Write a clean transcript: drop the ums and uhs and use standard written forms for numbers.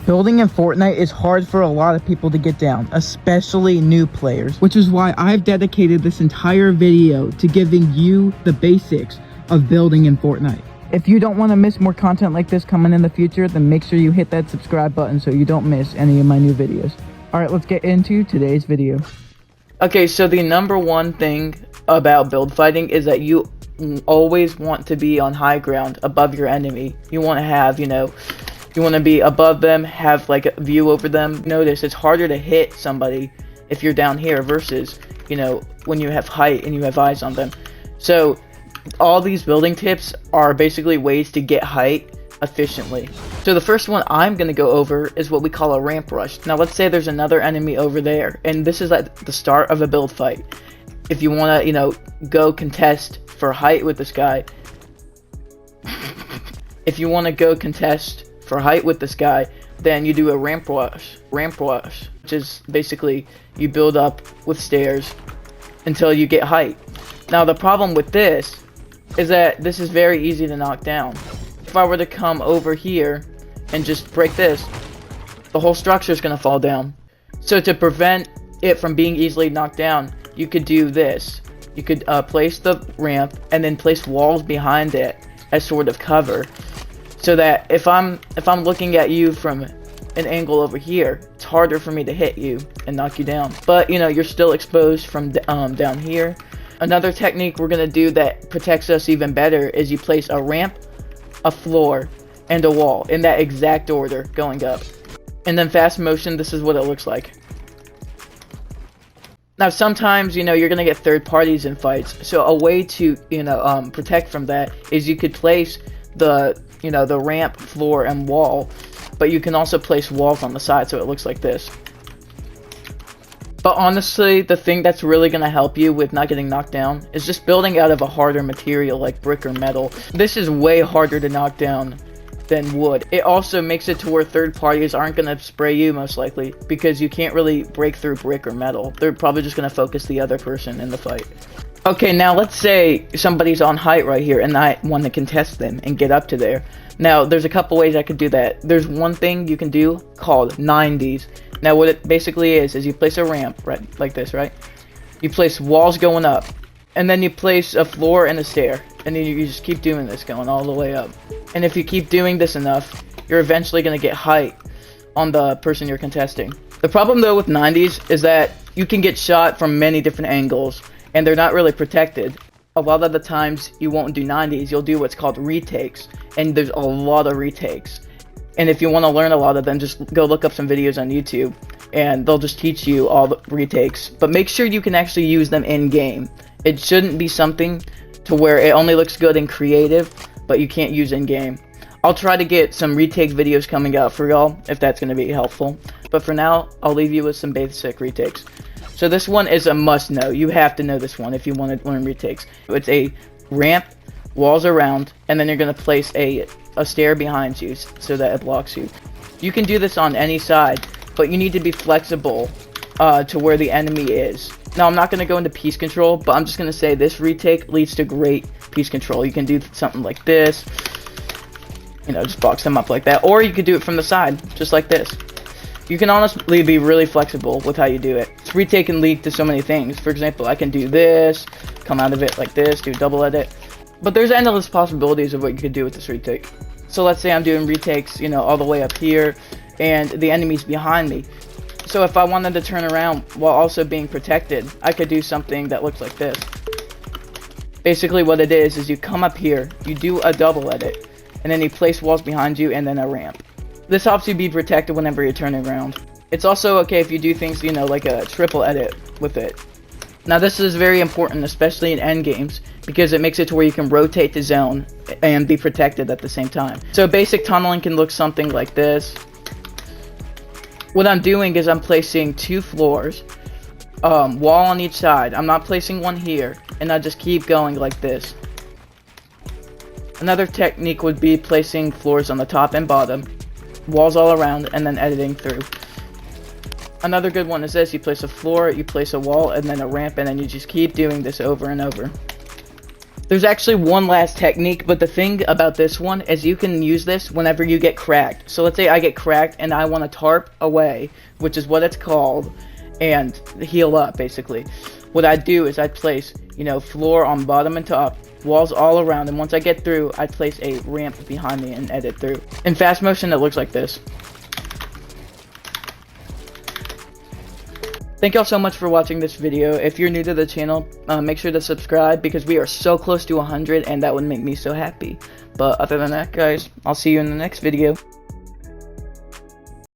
Building in Fortnite is hard for a lot of people to get down, especially new players, which is why I've dedicated this entire video to giving you the basics of building in Fortnite. If you don't want to miss more content like this coming in the future, then make sure you hit that subscribe button so you don't miss any of my new videos. Alright, let's get into today's video. Okay, so the number one thing about build fighting is that you always want to be on high ground above your enemy. You want to have, you want to be above them, have like a view over them. Notice it's harder to hit somebody if you're down here versus, when you have height and you have eyes on them. So all these building tips are basically ways to get height efficiently. So the first one I'm going to go over is what we call a ramp rush. Now let's say there's another enemy over there, and this is at the start of a build fight. If you want to, go contest for height with this guy, then you do a ramp rush, which is basically you build up with stairs until you get height. Now the problem with this is that this is very easy to knock down. If I were to come over here and just break this, the whole structure is going to fall down. So to prevent it from being easily knocked down, you could do this. You could place the ramp and then place walls behind it as sort of cover, so that if I'm looking at you from an angle over here, it's harder for me to hit you and knock you down. But you're still exposed from down here. Another technique we're gonna do that protects us even better is you place a ramp, a floor, and a wall in that exact order going up. And then fast motion, this is what it looks like. Now sometimes, you're gonna get third parties in fights, so a way to, protect from that is you could place the ramp, floor, and wall, but you can also place walls on the side so it looks like this. But honestly, the thing that's really gonna help you with not getting knocked down is just building out of a harder material like brick or metal. This is way harder to knock down than wood. It also makes it to where third parties aren't gonna spray you most likely, because you can't really break through brick or metal. They're probably just gonna focus the other person in the fight. Okay, now let's say somebody's on height right here and I want to contest them and get up to there. Now there's a couple ways I could do that. There's one thing you can do called 90s. Now what it basically is you place a ramp right like this, right? You place walls going up, and then you place a floor and a stair, and then you just keep doing this going all the way up. And if you keep doing this enough, you're eventually going to get height on the person you're contesting. The problem though with 90s is that you can get shot from many different angles, and they're not really protected. A lot of the times you won't do 90s, you'll do what's called retakes, and there's a lot of retakes. And if you want to learn a lot of them, just go look up some videos on YouTube, and they'll just teach you all the retakes. But make sure you can actually use them in-game. It shouldn't be something to where it only looks good in creative, but you can't use in-game. I'll try to get some retake videos coming out for y'all, if that's going to be helpful. But for now, I'll leave you with some basic retakes. So this one is a must-know. You have to know this one if you want to learn retakes. It's a ramp, walls around, and then you're going to place a stair behind you so that it blocks you. You can do this on any side, but you need to be flexible to where the enemy is. Now I'm not going to go into piece control, but I'm just going to say this retake leads to great piece control. You can do something like this, just box them up like that, or you could do it from the side, just like this. You can honestly be really flexible with how you do it. This retake can lead to so many things. For example, I can do this, come out of it like this, do double edit. But there's endless possibilities of what you could do with this retake. So let's say I'm doing retakes, all the way up here, and the enemy's behind me. So if I wanted to turn around while also being protected, I could do something that looks like this. Basically what it is you come up here, you do a double edit, and then you place walls behind you and then a ramp. This helps you be protected whenever you're turning around. It's also okay if you do things, like a triple edit with it. Now this is very important, especially in endgames, because it makes it to where you can rotate the zone and be protected at the same time. So basic tunneling can look something like this. What I'm doing is I'm placing two floors, wall on each side. I'm not placing one here, and I just keep going like this. Another technique would be placing floors on the top and bottom, walls all around, and then editing through. Another good one is this: you place a floor, you place a wall, and then a ramp, and then you just keep doing this over and over. There's actually one last technique, but the thing about this one is you can use this whenever you get cracked. So let's say I get cracked and I want to tarp away, which is what it's called, and heal up, basically. What I do is I place, floor on bottom and top, walls all around, and once I get through, I place a ramp behind me and edit through. In fast motion, it looks like this. Thank y'all so much for watching this video. If you're new to the channel, make sure to subscribe because we are so close to 100 and that would make me so happy. But other than that, guys, I'll see you in the next video.